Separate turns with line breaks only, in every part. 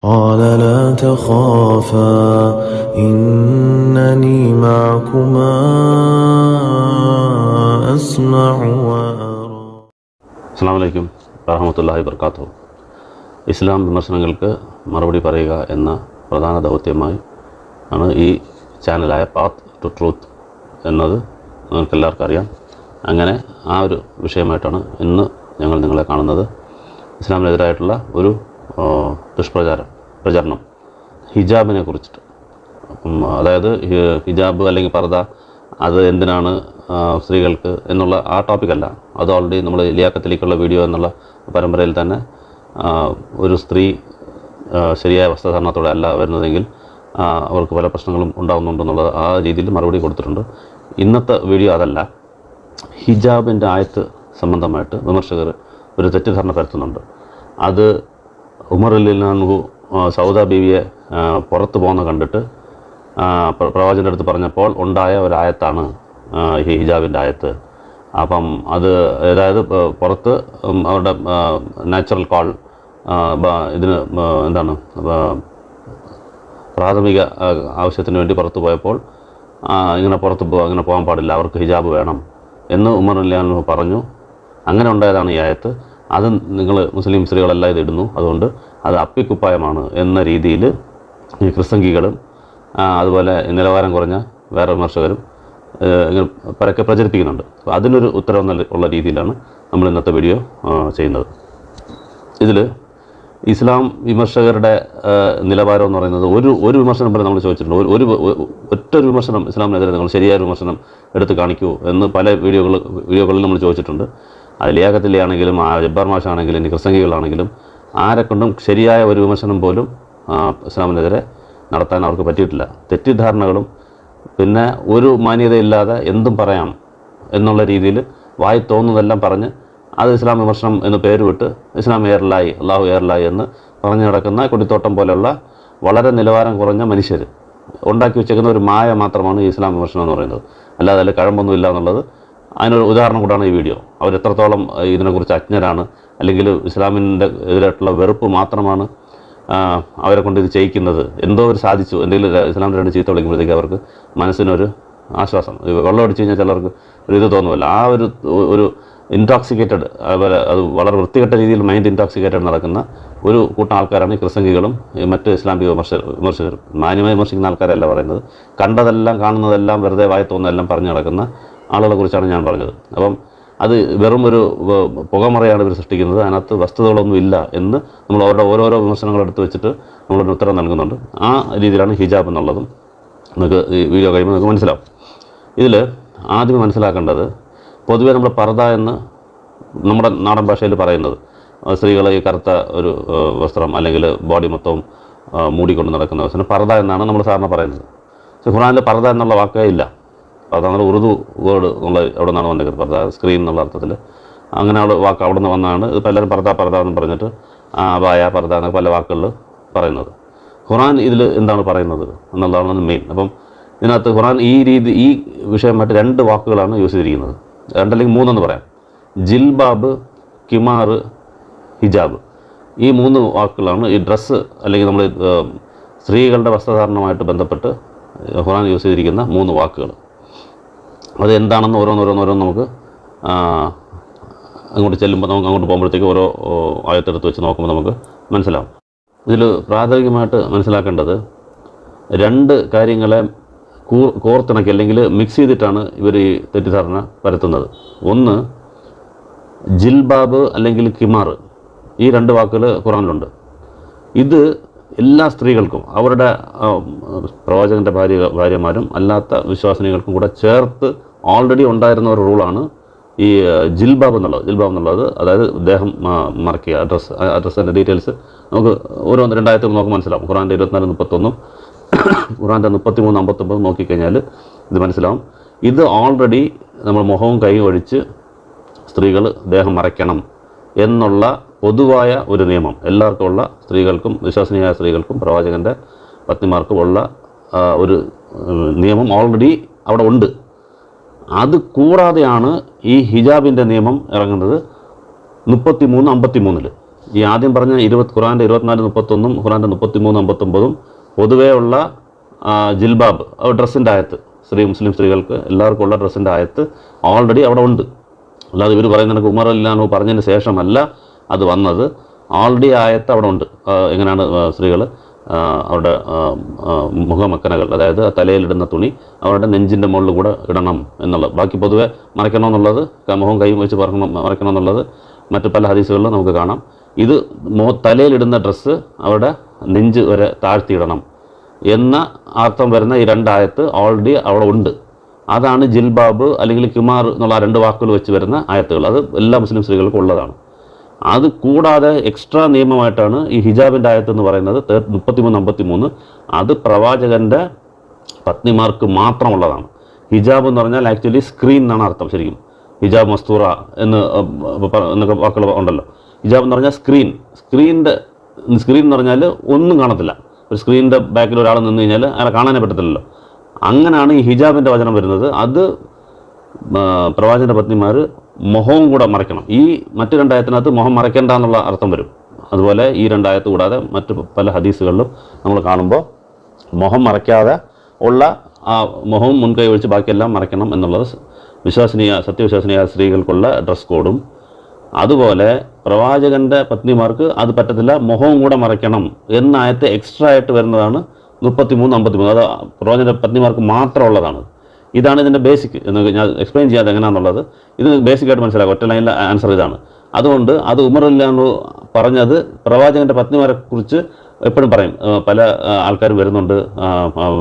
قال لا تخافا إنني معكما أسمع وأرى.
അസ്സലാമു അലൈക്കും വറഹ്മത്തുള്ളാഹി വബറകാതുഹു. ഇസ്ലാം വിമർശനങ്ങൾക്ക് മറുപടി പറയുക എന്ന പ്രധാന ദൗത്യമായി ആണ് ഈ ചാനലായ പാത്ത് ടു ട്രൂത്ത് എന്നത് നിങ്ങൾക്കെല്ലാവർക്കും അറിയാം. അങ്ങനെ ആ ഒരു വിഷയമായിട്ടാണ് ഇന്ന് ഞങ്ങൾ നിങ്ങളെ കാണുന്നത്. ഇസ്ലാമിനെതിരായിട്ടുള്ള ഒരു പ്രചരണം ഹിജാബിനെ കുറിച്ചിട്ട്. അതായത് ഹിജാബ് അല്ലെങ്കിൽ പർദ അത് എന്തിനാണ് സ്ത്രീകൾക്ക് എന്നുള്ള ആ ടോപ്പിക്കല്ല. അത് ഓൾറെഡി നമ്മൾ ലിയാഖത്തിലേക്കുള്ള വീഡിയോ എന്നുള്ള പരമ്പരയിൽ തന്നെ ഒരു സ്ത്രീ ശരിയായ വസ്ത്രധാരണത്തോടെ അല്ല വരുന്നതെങ്കിൽ അവർക്ക് പല പ്രശ്നങ്ങളും ഉണ്ടാകുന്നുണ്ടെന്നുള്ളത് ആ രീതിയിൽ മറുപടി കൊടുത്തിട്ടുണ്ട്. ഇന്നത്തെ വീഡിയോ അതല്ല. ഹിജാബിൻ്റെ ആയത്ത് സംബന്ധമായിട്ട് വിമർശകർ ഒരു തെറ്റിദ്ധാരണ പരത്തുന്നുണ്ട്. അത് ഉമർ റളിയല്ലാഹു സൗദ ബീവിയെ പുറത്ത് പോകുന്ന കണ്ടിട്ട് പ്രവാചകൻ്റെ അടുത്ത് പറഞ്ഞപ്പോൾ ഉണ്ടായ ഒരായത്താണ് ഈ ഹിജാബിൻ്റെ ആയത്ത്. അപ്പം അത് അതായത് പുറത്ത് അവരുടെ നാച്ചുറൽ കോൾ ഇതിന് എന്താണ് പ്രാഥമിക ആവശ്യത്തിന് വേണ്ടി പുറത്ത് പോയപ്പോൾ ഇങ്ങനെ അങ്ങനെ പോകാൻ പാടില്ല, അവർക്ക് ഹിജാബ് വേണം എന്ന് ഉമർ റളിയല്ലാഹു പറഞ്ഞു. അങ്ങനെ ഉണ്ടായതാണ് ഈ ആയത്ത്. അത് നിങ്ങൾ മുസ്ലിം സ്ത്രീകളെല്ലാം ഇത് ഇടുന്നു, അതുകൊണ്ട് അത് അപ്പിക്കുപ്പായമാണ് എന്ന രീതിയിൽ ഈ ക്രിസ്തംഗികളും അതുപോലെ നിലവാരം കുറഞ്ഞ വേറെ വിമർശകരും പരക്കെ പ്രചരിപ്പിക്കുന്നുണ്ട്. അപ്പോൾ അതിനൊരു ഉത്തരവ് ഉള്ള രീതിയിലാണ് നമ്മൾ ഇന്നത്തെ വീഡിയോ ചെയ്യുന്നത്. ഇതിൽ ഇസ്ലാം വിമർശകരുടെ നിലവാരം എന്ന് പറയുന്നത് ഒരു വിമർശനം പോലെ നമ്മൾ ചോദിച്ചിട്ടുണ്ട്. ഒറ്റ വിമർശനം ഇസ്ലാമിനെതിരെ നിങ്ങൾ ശരിയായ വിമർശനം എടുത്ത് കാണിക്കൂ എന്ന് പല വീഡിയോകളിൽ നമ്മൾ ചോദിച്ചിട്ടുണ്ട്. അത് ലിയാഖത്തിലാണെങ്കിലും ജബ്ബാർ മാഷാണെങ്കിലും ഇനി ക്രിസ്തംഗികളാണെങ്കിലും ആരെക്കൊണ്ടും ശരിയായ ഒരു വിമർശനം പോലും ഇസ്ലാമിനെതിരെ നടത്താൻ അവർക്ക് പറ്റിയിട്ടില്ല. തെറ്റിദ്ധാരണകളും പിന്നെ ഒരു മാന്യതയില്ലാതെ എന്തും പറയാം എന്നുള്ള രീതിയിൽ വായി തോന്നുന്നതെല്ലാം പറഞ്ഞ് അത് ഇസ്ലാം വിമർശനം എന്ന് പേരുവിട്ട് ഇസ്ലാം എയർലായി അള്ളാഹു എയർലായി എന്ന് പറഞ്ഞു നടക്കുന്ന കൊടിത്തോട്ടം പോലെയുള്ള വളരെ നിലവാരം കുറഞ്ഞ മനുഷ്യർ ഉണ്ടാക്കി വെച്ചേക്കുന്ന ഒരു മായ മാത്രമാണ് ഈ ഇസ്ലാം വിമർശനം എന്ന് പറയുന്നത്. അല്ലാതെ അതിൽ കഴമ്പൊന്നുമില്ല എന്നുള്ളത് അതിനൊരു ഉദാഹരണം കൂടാണ് ഈ വീഡിയോ. അവരെത്രത്തോളം ഇതിനെക്കുറിച്ച് അജ്ഞരാണ്, അല്ലെങ്കിൽ ഇസ്ലാമിൻ്റെ എതിരായിട്ടുള്ള വെറുപ്പ് മാത്രമാണ് അവരെ കൊണ്ട് ഇത് ചെയ്യിക്കുന്നത്. എന്തോ ഒരു സാധിച്ചു, എന്തെങ്കിലും ഇസ്ലാമിൻ്റെ രണ്ട് ചീത്ത വിളിക്കുമ്പോഴത്തേക്ക് അവർക്ക് മനസ്സിനൊരു ആശ്വാസം. വെള്ളം അടിച്ചു കഴിഞ്ഞാൽ ചിലർക്ക് ഒരു ഇത് തോന്നുമല്ല. ആ ഒരു ഇൻടോക്സിക്കേറ്റഡ്, അതുപോലെ അത് വളരെ വൃത്തികെട്ട രീതിയിൽ മൈൻഡ് ഇൻടോക്സിക്കേറ്റഡ് നടക്കുന്ന ഒരു കൂട്ടം ആൾക്കാരാണ് ഈ ക്രിസ്തംഗികളും മറ്റ് ഇസ്ലാമിക വിമർശകരും. മാന്യമായി വിമർശിക്കുന്ന ആൾക്കാരല്ല പറയുന്നത്. കണ്ടതെല്ലാം കാണുന്നതെല്ലാം വെറുതെ വായി തോന്നുന്നതെല്ലാം പറഞ്ഞു നടക്കുന്ന ആളുകളെ കുറിച്ചാണ് ഞാൻ പറഞ്ഞത്. അപ്പം അത് വെറും ഒരു പുകമറയാണ് ഇവർ സൃഷ്ടിക്കുന്നത്. അതിനകത്ത് വസ്തുതകളൊന്നും ഇല്ല എന്ന് നമ്മൾ അവരുടെ ഓരോരോ വിമർശനങ്ങൾ എടുത്ത് വെച്ചിട്ട് നമ്മളൊരു ഉത്തരം നൽകുന്നുണ്ട്. ആ രീതിയിലാണ് ഹിജാബ് എന്നുള്ളതും നമുക്ക് ഈ വീഡിയോ കഴിയുമ്പോൾ നമുക്ക് മനസ്സിലാവും. ഇതിൽ ആദ്യം മനസ്സിലാക്കേണ്ടത്, പൊതുവേ നമ്മൾ പർദ എന്ന് നമ്മുടെ നാടൻ ഭാഷയിൽ പറയുന്നത് സ്ത്രീകൾ ഈ കറുത്ത ഒരു വസ്ത്രം അല്ലെങ്കിൽ ബോഡി മൊത്തവും മൂടിക്കൊണ്ട് നടക്കുന്ന വസ്ത്രം പർദ എന്നാണ് നമ്മൾ സാധാരണ പറയുന്നത്. പക്ഷേ ഖുർആനിൽ പർദ എന്നുള്ള വാക്കേ ഇല്ല. അതാണ് ഉറുദു വേർഡ് എന്നുള്ള അവിടെ നിന്നാണ് വന്നിരിക്കുന്നത്. പർദ സ്ക്രീൻ എന്നുള്ള അർത്ഥത്തിൽ അങ്ങനെ വാക്ക് അവിടെ നിന്ന് വന്നാണ് ഇത് പലരും പർദ എന്ന് പറഞ്ഞിട്ട് അബായ പർദ എന്നൊക്കെ പല വാക്കുകളിൽ പറയുന്നത്. ഖുർആൻ ഇതിൽ എന്താണ് പറയുന്നത് എന്നുള്ളതാണ് മെയിൻ. അപ്പം ഇതിനകത്ത് ഖുർആൻ ഈ വിഷയമായിട്ട് രണ്ട് വാക്കുകളാണ് യൂസ് ചെയ്തിരിക്കുന്നത്. രണ്ടല്ലെങ്കിൽ മൂന്നെന്ന് പറയാം. ജിൽബാബ്, കിമാർ, ഹിജാബ്. ഈ മൂന്ന് വാക്കുകളാണ് ഈ ഡ്രസ്സ് അല്ലെങ്കിൽ നമ്മൾ സ്ത്രീകളുടെ വസ്ത്രധാരണവുമായിട്ട് ബന്ധപ്പെട്ട് ഖുർആൻ യൂസ് ചെയ്തിരിക്കുന്ന മൂന്ന് വാക്കുകൾ. അത് എന്താണെന്ന് ഓരോന്നോരോന്ന് നമുക്ക് അങ്ങോട്ട് ചെല്ലുമ്പോൾ നമുക്ക് അങ്ങോട്ട് പോകുമ്പോഴത്തേക്ക് ഓരോ ആയത്തെടുത്ത് വെച്ച് നോക്കുമ്പോൾ നമുക്ക് മനസ്സിലാവും. ഇതിൽ പ്രാഥമികമായിട്ട് മനസ്സിലാക്കേണ്ടത് രണ്ട് കാര്യങ്ങളെ കോർത്തിണക്കി അല്ലെങ്കിൽ മിക്സ് ചെയ്തിട്ടാണ് ഇവർ ഈ തെറ്റിദ്ധാരണ പരത്തുന്നത്. ഒന്ന് ജിൽബാബ് അല്ലെങ്കിൽ കിമാർ, ഈ രണ്ട് വാക്കുകൾ ഖുർആനിലുണ്ട്. ഇത് എല്ലാ സ്ത്രീകൾക്കും അവരുടെ പ്രവാചകൻ്റെ ഭാര്യമാരും അല്ലാത്ത വിശ്വാസിനികൾക്കും കൂടെ ചേർത്ത് ഓൾറെഡി ഉണ്ടായിരുന്ന ഒരു റൂളാണ് ഈ ജിൽബാബ് എന്നുള്ളത്. അതായത് ദേഹം മറയ്ക്കുക, ഡ്രസ്സിൻ്റെ ഡീറ്റെയിൽസ് നമുക്ക് ഓരോ രണ്ടായിരത്തി നമുക്ക് മനസ്സിലാവും. ഖുർആൻ്റെ 24-31 ഖുർആൻ്റെ 33-59 നോക്കിക്കഴിഞ്ഞാൽ ഇത് മനസ്സിലാവും. ഇത് ഓൾറെഡി നമ്മൾ മുഖവും കൈയും ഒഴിച്ച് സ്ത്രീകൾ ദേഹം മറയ്ക്കണം എന്നുള്ള പൊതുവായ ഒരു നിയമം എല്ലാവർക്കും ഉള്ള, സ്ത്രീകൾക്കും വിശ്വസനീയമായ സ്ത്രീകൾക്കും പ്രവാചകൻ്റെ പത്നിമാർക്കും ഉള്ള ഒരു നിയമം ഓൾറെഡി അവിടെ ഉണ്ട്. അത് കൂടാതെയാണ് ഈ ഹിജാബിൻ്റെ നിയമം ഇറങ്ങുന്നത് 33-53. ഈ ആദ്യം പറഞ്ഞ ഖുർആൻ്റെ 24, 31, ഖുർആൻ്റെ 33, 59 പൊതുവേ ഉള്ള ജിൽബാബ് ഡ്രസ്സിൻ്റെ ആയത്ത്, മുസ്ലിം സ്ത്രീകൾക്ക് എല്ലാവർക്കും ഉള്ള ഡ്രസ്സിൻ്റെ ആയത്ത് ഓൾറെഡി അവിടെ ഉണ്ട്. അല്ലാതെ ഇവർ പറയുന്നത് ഉമർ അല്ലാഹു പറഞ്ഞതിന് ശേഷമല്ല അത് വന്നത്. ഓൾറെഡി ആയത്ത് അവിടെ ഉണ്ട്. എങ്ങനെയാണ് സ്ത്രീകൾ അവരുടെ മുഖമക്കനകൾ, അതായത് തലയിലിടുന്ന തുണി അവരുടെ നെഞ്ചിൻ്റെ മുകളിൽ കൂടെ ഇടണം എന്നുള്ളത്. ബാക്കി പൊതുവെ മറയ്ക്കണമെന്നുള്ളത്, മുഖം കൈ വെച്ച് മറയ്ക്കണമെന്നുള്ളത് മറ്റു പല ഹദീസുകളിലും നമുക്ക് കാണാം. ഇത് തലയിലിടുന്ന ഡ്രസ്സ് അവിടെ നെഞ്ച് വരെ താഴ്ത്തിയിടണം എന്ന അർത്ഥം വരുന്ന ഈ രണ്ടായത്ത് ഓൾറെഡി അവിടെ ഉണ്ട്. അതാണ് ജിൽബാബ് അല്ലെങ്കിൽ കിമാർ എന്നുള്ള 2 വാക്കുകൾ വെച്ച് വരുന്ന ആയത്തുകൾ. അത് എല്ലാ മുസ്ലിം സ്ത്രീകൾക്കും ഉള്ളതാണ്. അത് കൂടാതെ എക്സ്ട്രാ നിയമമായിട്ടാണ് ഈ ഹിജാബിൻ്റെ ആയത്ത് എന്ന് പറയുന്നത് 33, 53. അത് പ്രവാചകൻ്റെ പത്നിമാർക്ക് മാത്രമുള്ളതാണ്. ഹിജാബ് എന്ന് പറഞ്ഞാൽ ആക്ച്വലി സ്ക്രീൻ എന്നാണ് അർത്ഥം. ശരിക്കും ഹിജാബ് മസ്തൂറ എന്നൊക്കെ വാക്കുകൾ ഉണ്ടല്ലോ. ഹിജാബ് എന്ന് പറഞ്ഞാൽ സ്ക്രീൻ എന്ന് പറഞ്ഞാൽ ഒന്നും കാണത്തില്ല. ഒരു സ്ക്രീനിൻ്റെ ബാക്കിൽ ഒരാൾ നിന്ന് കഴിഞ്ഞാൽ അയാളെ കാണാനേ പറ്റത്തില്ലല്ലോ. അങ്ങനെയാണ് ഈ ഹിജാബിൻ്റെ വചനം വരുന്നത്. അത് പ്രവാചകൻ്റെ പത്നിമാർ മുഖവും കൂടെ മറയ്ക്കണം. ഈ മറ്റു 2 ആയത്തിനകത്ത് മുഖം മറയ്ക്കേണ്ട എന്നുള്ള അർത്ഥം വരും. അതുപോലെ ഈ 2 ആയത്ത് കൂടാതെ മറ്റു പല ഹദീസുകളിലും നമ്മൾ കാണുമ്പോൾ മുഖം മറയ്ക്കാതെ ഉള്ള ആ മുഖവും മുൻകൈ ഒഴിച്ച് ബാക്കിയെല്ലാം മറയ്ക്കണം എന്നുള്ളത് സത്യവിശ്വാസനീയ സ്ത്രീകൾക്കുള്ള ഡ്രസ് കോഡും. അതുപോലെ പ്രവാചകൻ്റെ പത്നിമാർക്ക് അത് പറ്റത്തില്ല, മുഖവും കൂടെ മറയ്ക്കണം എന്ന ആയത്ത് എക്സ്ട്രാ ആയിട്ട് വരുന്നതാണ് 33, 53. അത് പ്രവാചകൻ്റെ പത്നിമാർക്ക് മാത്രമുള്ളതാണ്. ഇതാണ് ഇതിൻ്റെ ബേസിക് എന്ന് ഞാൻ എക്സ്പ്ലെയിൻ ചെയ്യാതെ എങ്ങനെയാണെന്നുള്ളത്. ഇത് ബേസിക്കായിട്ട് മനസ്സിലാക്കുക. ഒറ്റ ലൈനിലെ ആൻസർ ഇതാണ്. അതുകൊണ്ട് അത് ഉമർ അല്ലാഹു പറഞ്ഞത് പ്രവാചകൻ്റെ പത്നിമാരെ കുറിച്ച് എപ്പോഴും പറയും. പല ആൾക്കാരും വരുന്നുണ്ട്,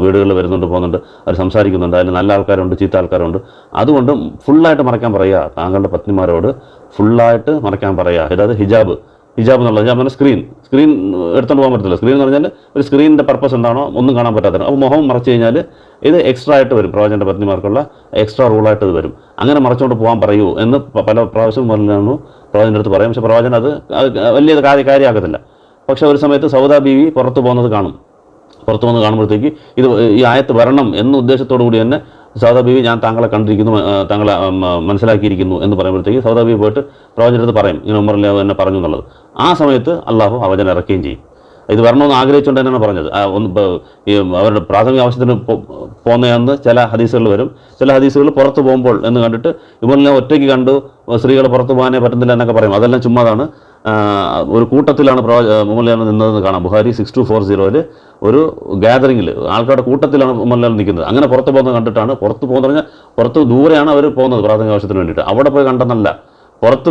വീടുകളിൽ വരുന്നുണ്ട്, പോകുന്നുണ്ട്, അവർ സംസാരിക്കുന്നുണ്ട്. അതിൽ നല്ല ആൾക്കാരുണ്ട്, ചീത്ത ആൾക്കാരുണ്ട്. അതുകൊണ്ട് ഫുള്ളായിട്ട് മറയ്ക്കാൻ പറയുക. താങ്കളുടെ പത്നിമാരോട് ഫുള്ളായിട്ട് മറയ്ക്കാൻ പറയുക. അതായത് ഹിജാബ് എന്നുള്ളത്, ഹിജാബ് പറഞ്ഞാൽ സ്ക്രീൻ എടുത്തുകൊണ്ട് പോകാൻ പറ്റത്തില്ല. സ്ക്രീൻ എന്ന് പറഞ്ഞാൽ ഒരു സ്ക്രീനിൻ്റെ പർപ്പസ് എന്താണോ ഒന്നും കാണാൻ പറ്റാത്തത്. അപ്പോൾ മുഖം മറച്ചു കഴിഞ്ഞാൽ ഇത് എക്സ്ട്രാ ആയിട്ട് വരും. പ്രവാചകൻ്റെ പത്നിമാർക്കുള്ള എക്സ്ട്രാ റൂളായിട്ട് ഇത് വരും. അങ്ങനെ മറച്ചുകൊണ്ട് പോകാൻ പറയൂ എന്ന് പല പ്രാവശ്യം പറഞ്ഞു പ്രവാചകൻ്റെ അടുത്ത് പറയും. പക്ഷേ പ്രവാചകൻ അത് വലിയ കാര്യമാക്കത്തില്ല. പക്ഷേ ഒരു സമയത്ത് സൗദാ ബീവി പുറത്ത് വന്ന് കാണുമ്പോഴത്തേക്ക് ഈ ആയത്ത് വരണം എന്ന ഉദ്ദേശത്തോടു കൂടി തന്നെ സൗദാ ബീവി ഞാൻ താങ്കളെ കണ്ടിരിക്കുന്നു, താങ്കളെ മനസ്സിലാക്കിയിരിക്കുന്നു എന്ന് പറയുമ്പോഴത്തേക്ക് സൗദാ ബീവി പോയിട്ട് പ്രവാചകൻ്റെ അടുത്ത് പറയും ഇങ്ങനെ ഉമർ അല്ലാഹു എന്നെ പറഞ്ഞു എന്നുള്ളത്. ആ സമയത്ത് അള്ളാഹു അവചനം ഇറക്കുകയും ചെയ്യും. ഇത് വരണമെന്ന് ആഗ്രഹിച്ചുകൊണ്ട് തന്നെയാണ് പറഞ്ഞത്. അവരുടെ പ്രാഥമിക ആവശ്യത്തിന് പോകുന്നതെന്ന് ചില ഹദീസുകളിൽ വരും. ചില ഹദീസുകൾ പുറത്ത് പോകുമ്പോൾ എന്ന് കണ്ടിട്ട് ഉമർ അല്ലാഹു ഒറ്റയ്ക്ക് കണ്ടു സ്ത്രീകൾ പുറത്ത് പോകാനേ പറ്റുന്നില്ല എന്നൊക്കെ പറയും. അതെല്ലാം ചുമ്മാതാണ്. ഒരു കൂട്ടത്തിലാണ് ഉമർ അല്ലാഹു നിന്നതെന്ന് കാണാം. ബുഖാരി 6240 ഒരു ഗ്യാതറിങ്ങിൽ ആൾക്കാരുടെ കൂട്ടത്തിലാണ് ഉമർ അല്ലാഹു നിൽക്കുന്നത്. അങ്ങനെ പുറത്ത് പോകുന്നത് കണ്ടിട്ടാണ്. പുറത്ത് പറഞ്ഞാൽ പുറത്ത് ദൂരെയാണ് അവർ പോകുന്നത് പ്രാഥമിക ആവശ്യത്തിന് വേണ്ടിയിട്ട്. അവിടെ പോയി കണ്ടെന്നല്ല,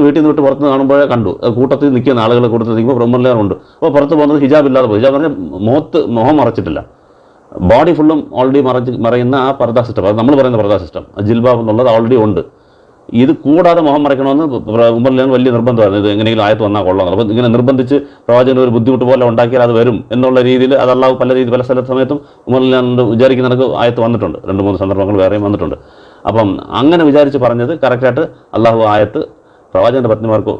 വീട്ടിൽ നിന്ന് പുറത്ത് കാണുമ്പോഴേ കണ്ടു. കൂട്ടത്തിൽ നിൽക്കുന്ന ആളുകളെ കൂട്ടത്തിൽ നിൽക്കുമ്പോൾ ഉമർ അല്ലാഹു ഉണ്ട്. അപ്പോൾ പുറത്ത് പോകുന്നത് ഹിജാബ് ഇല്ലാതെ പോയി. ഹിജാബ് പറഞ്ഞാൽ മുഖം മറച്ചിട്ടില്ല, ബോഡി ഫുള്ളും ഓൾറെഡി മറയുന്ന ആ പർദാ സിസ്റ്റം, അത് നമ്മൾ പറയുന്ന പർദാ സിസ്റ്റം, ജിൽബാബ് എന്നുള്ളത് ഓൾറെഡി ഉണ്ട്. ഇത് കൂടാതെ മുഖം മറയ്ക്കണമെന്ന് ഉമർ അല്ലാഹു വലിയ നിർബന്ധമായിരുന്നു. ഇത് എങ്ങനെയെങ്കിലും ആയത്ത് വന്നാൽ കൊള്ളാം. അപ്പോൾ ഇങ്ങനെ നിർബന്ധിച്ച് പ്രവാചകന് ഒരു ബുദ്ധിമുട്ട് പോലെ ഉണ്ടാക്കിയാൽ അത് വരും എന്നുള്ള രീതിയിൽ അത് അള്ളാഹു പല സമയത്തും ഉമർ അല്ലാഹു വിചാരിക്കുന്നവർക്ക് ആയത്ത് വന്നിട്ടുണ്ട്. 2-3 സന്ദർഭങ്ങൾ വേറെയും വന്നിട്ടുണ്ട്. അപ്പം അങ്ങനെ വിചാരിച്ച് പറഞ്ഞത് കറക്റ്റായിട്ട് അള്ളാഹു ആയത്ത് പ്രവാചകൻ്റെ പത്നിമാർക്ക്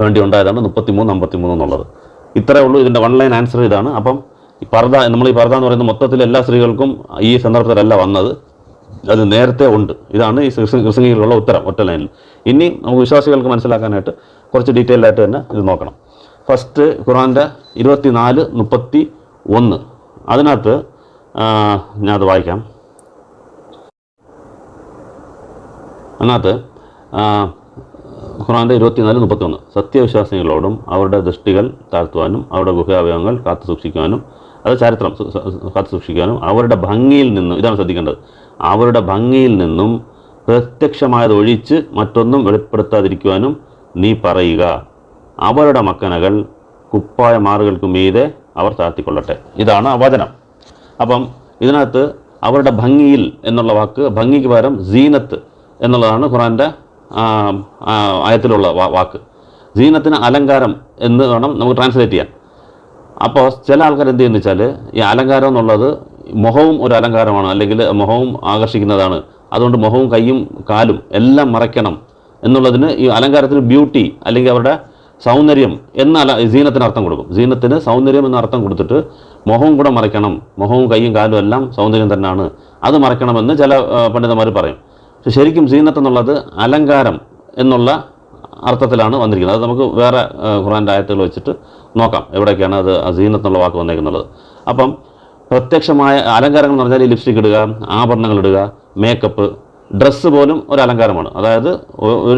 വേണ്ടി ഉണ്ടായതാണ് 33, 53 എന്നുള്ളത്. ഇത്രയേ ഉള്ളൂ. ഇതിൻ്റെ 1 ലൈൻ ആൻസർ ഇതാണ്. അപ്പം ഈ പർദ എന്ന് പറയുന്നത് മൊത്തത്തിൽ എല്ലാ സ്ത്രീകൾക്കും ഈ സന്ദർഭത്തിലല്ല വന്നത്, അത് നേരത്തെ ഉണ്ട്. ഇതാണ് ഈ കൃഷ്ണഗീരിലുള്ള ഉത്തരം ഒറ്റ ലൈനിൽ. ഇനി നമുക്ക് വിശ്വാസികൾക്ക് മനസ്സിലാക്കാനായിട്ട് കുറച്ച് ഡീറ്റെയിൽ ആയിട്ട് തന്നെ ഇത് നോക്കണം. ഫസ്റ്റ് ഖുർആൻ്റെ 24, 31 അതിനകത്ത് ഞാനത് വായിക്കാം. അതിനകത്ത് ഖുർആൻ്റെ 24, 31 സത്യവിശ്വാസികളോടും അവരുടെ ദൃഷ്ടികൾ താഴ്ത്തുവാനും അവരുടെ ഗുഹാവയവങ്ങൾ കാത്തു സൂക്ഷിക്കുവാനും, അത് ചരിത്രം കാത്തു സൂക്ഷിക്കാനും അവരുടെ ഭംഗിയിൽ നിന്നും, ഇതാണ് ശ്രദ്ധിക്കേണ്ടത്, അവരുടെ ഭംഗിയിൽ നിന്നും പ്രത്യക്ഷമായത് ഒഴിച്ച് മറ്റൊന്നും വെളിപ്പെടുത്താതിരിക്കുവാനും നീ പറയുക. അവരുടെ മക്കനകൾ കുപ്പായ മാറുകൾക്ക് മീതെ അവർ താഴ്ത്തിക്കൊള്ളട്ടെ. ഇതാണ് വചനം. അപ്പം ഇതിനകത്ത് അവരുടെ ഭംഗിയിൽ എന്നുള്ള വാക്ക്, ഭംഗിക്ക് പകരം സീനത്ത് എന്നുള്ളതാണ് ഖുർആൻ്റെ ആയത്തിലുള്ള വാക്ക്. സീനത്തിന് അലങ്കാരം എന്ന് വേണം നമുക്ക് ട്രാൻസ്ലേറ്റ് ചെയ്യാൻ. അപ്പോൾ ചില ആൾക്കാർ എന്ത് ചെയ്യുന്നു വെച്ചാൽ ഈ അലങ്കാരം എന്നുള്ളത് മുഖവും ഒരു അലങ്കാരമാണ്, അല്ലെങ്കിൽ മുഖവും ആകർഷിക്കുന്നതാണ്, അതുകൊണ്ട് മുഖവും കൈയും കാലും എല്ലാം മറയ്ക്കണം എന്നുള്ളതിന് ഈ അലങ്കാരത്തിന് ബ്യൂട്ടി അല്ലെങ്കിൽ അവരുടെ സൗന്ദര്യം എന്ന സീനത്തിന് അർത്ഥം കൊടുക്കും. സീനത്തിന് സൗന്ദര്യം എന്ന അർത്ഥം കൊടുത്തിട്ട് മുഖവും കൂടെ മറയ്ക്കണം, മുഖവും കൈയും കാലും എല്ലാം സൗന്ദര്യം തന്നെയാണ്, അത് മറയ്ക്കണമെന്ന് ചില പണ്ഡിതന്മാർ പറയും. പക്ഷെ ശരിക്കും സീനത്ത് എന്നുള്ളത് അലങ്കാരം എന്നുള്ള അർത്ഥത്തിലാണ് വന്നിരിക്കുന്നത്. അത് നമുക്ക് വേറെ ഖുർആൻ്റെ ആയത്തുകൾ വെച്ചിട്ട് നോക്കാം എവിടെയൊക്കെയാണ് അത് സീനത്ത് എന്നുള്ള വാക്ക് വന്നേക്കുന്നുള്ളത്. അപ്പം പ്രത്യക്ഷമായ അലങ്കാരങ്ങൾ എന്ന് പറഞ്ഞാൽ ഈ ലിപ്സ്റ്റിക് ഇടുക, ആഭരണങ്ങൾ ഇടുക, മേക്കപ്പ്, ഡ്രസ്സ് പോലും ഒരു അലങ്കാരമാണ്. അതായത്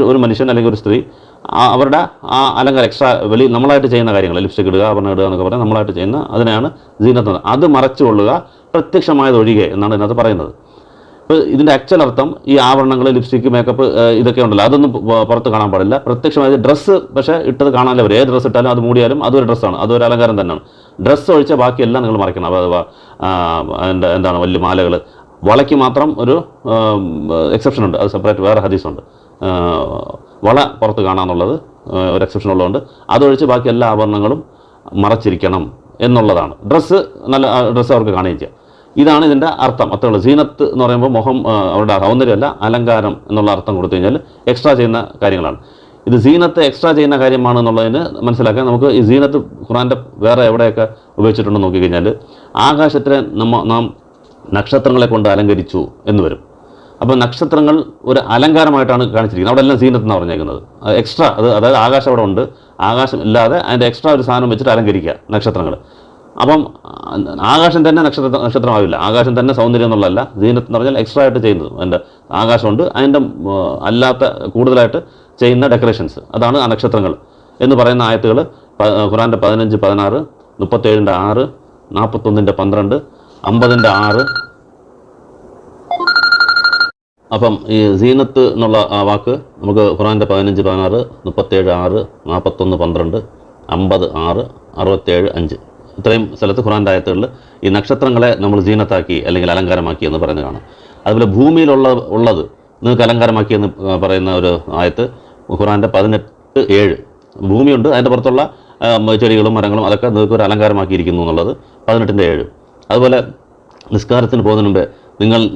ഒരു മനുഷ്യൻ അല്ലെങ്കിൽ ഒരു സ്ത്രീ അവരുടെ ആ അലങ്കാരം എക്സ്ട്രാ നമ്മളായിട്ട് ചെയ്യുന്ന കാര്യങ്ങൾ, ലിപ്സ്റ്റിക് ഇടുക, ആഭരണം ഇടുക എന്നൊക്കെ പറഞ്ഞാൽ നമ്മളായിട്ട് ചെയ്യുന്ന അതിനെയാണ് സീനത്ത്. അത് മറച്ചുകൊള്ളുക പ്രത്യക്ഷമായത് ഒഴികെ എന്നാണ് ഇതിനകത്ത് പറയുന്നത്. ഇപ്പോൾ ഇതിൻ്റെ ആക്ച്വൽ അർത്ഥം ഈ ആഭരണങ്ങൾ, ലിപ്സ്റ്റിക്, മേക്കപ്പ് ഇതൊക്കെ ഉണ്ടല്ലോ, അതൊന്നും പുറത്ത് കാണാൻ പാടില്ല. പ്രത്യക്ഷമായത് ഡ്രസ്സ് പക്ഷേ ഇട്ടത് കാണാനല്ലേ വരും. ഏത് ഡ്രസ്സ് ഇട്ടാലും അത് മൂടിയാലും അതൊരു ഡ്രസ്സാണ്, അതൊരു അലങ്കാരം തന്നെയാണ്. ഡ്രസ്സ് ഒഴിച്ച ബാക്കിയെല്ലാം നിങ്ങൾ മറയ്ക്കണം. അഥവാ അതിൻ്റെ എന്താണ് വലിയ മാലകൾ, വളയ്ക്ക് മാത്രം ഒരു എക്സെപ്ഷൻ ഉണ്ട്, അത് സെപ്പറേറ്റ് വേറെ ഹദീസുണ്ട്. വള പുറത്ത് കാണാമെന്നുള്ളത് ഒരു എക്സെപ്ഷൻ ഉള്ളതുകൊണ്ട് അതൊഴിച്ച് ബാക്കി എല്ലാ ആഭരണങ്ങളും മറച്ചിരിക്കണം എന്നുള്ളതാണ്. ഡ്രസ്സ് നല്ല ഡ്രസ്സ് അവർക്ക് കാണുകയും ചെയ്യാം. ഇതാണ് ഇതിൻ്റെ അർത്ഥം. അത്രയുള്ളൂ. സീനത്ത് എന്ന് പറയുമ്പോൾ മുഖം അവരുടെ സൗന്ദര്യമല്ല, അലങ്കാരം എന്നുള്ള അർത്ഥം കൊടുത്തു കഴിഞ്ഞാൽ എക്സ്ട്രാ ചെയ്യുന്ന കാര്യങ്ങളാണ്. ഇത് സീനത്ത് എക്സ്ട്രാ ചെയ്യുന്ന കാര്യമാണ് എന്നുള്ളതിന് മനസ്സിലാക്കാൻ നമുക്ക് ഈ സീനത്ത് ഖുർആൻ്റെ വേറെ എവിടെയൊക്കെ ഉപയോഗിച്ചിട്ടുണ്ടെന്ന് നോക്കിക്കഴിഞ്ഞാൽ ആകാശത്തിലെ നാം നക്ഷത്രങ്ങളെ കൊണ്ട് അലങ്കരിച്ചു എന്ന് വരും. അപ്പോൾ നക്ഷത്രങ്ങൾ ഒരു അലങ്കാരമായിട്ടാണ് കാണിച്ചിരിക്കുന്നത്. അവിടെ എല്ലാം സീനത്ത് എന്നാണ് പറഞ്ഞേക്കുന്നത്. എക്സ്ട്രാ അതായത് ആകാശം അവിടെ ഉണ്ട്, ആകാശം ഇല്ലാതെ അതിൻ്റെ എക്സ്ട്രാ ഒരു സാധനം വെച്ചിട്ട് അലങ്കരിക്കുക നക്ഷത്രങ്ങൾ. അപ്പം ആകാശം തന്നെ നക്ഷത്രമാവില്ല. ആകാശം തന്നെ സൗന്ദര്യം എന്നുള്ളതല്ല. സീനത്ത് എന്ന് പറഞ്ഞാൽ എക്സ്ട്രാ ആയിട്ട് ചെയ്യുന്നത്. അതിൻ്റെ ആകാശമുണ്ട്, അതിൻ്റെ അല്ലാത്ത കൂടുതലായിട്ട് ചെയ്യുന്ന ഡെക്കറേഷൻസ്, അതാണ് ആ നക്ഷത്രങ്ങൾ എന്ന് പറയുന്ന ആയത്തുകൾ ഖുർആൻ്റെ 15, 16, 37, 6, 41, 12, 50, 6. അപ്പം ഈ സീനത്ത് എന്നുള്ള ആ വാക്ക് നമുക്ക് ഖുർആൻ്റെ 15, 16, 37, 6, 41, 12, 50, 6, 67, 5 ഇത്രയും സ്ഥലത്ത് ഖുർആൻ്റെ ആയത്തുകളിൽ ഈ നക്ഷത്രങ്ങളെ നമ്മൾ സീനത്താക്കി അല്ലെങ്കിൽ അലങ്കാരമാക്കി എന്ന് പറയുന്നത് കാണാം. അതുപോലെ ഭൂമിയിലുള്ളത് നിങ്ങൾക്ക് അലങ്കാരമാക്കി എന്ന് പറയുന്ന ഒരു ആയത്ത് ഖുർആൻ്റെ 18:7. ഭൂമിയുണ്ട്, അതിൻ്റെ പുറത്തുള്ള ചെടികളും മരങ്ങളും അതൊക്കെ നിങ്ങൾക്ക് ഒരു അലങ്കാരമാക്കിയിരിക്കുന്നു എന്നുള്ളത് 18:7. അതുപോലെ നിസ്കാരത്തിന് പോകുന്നതിന് മുമ്പേ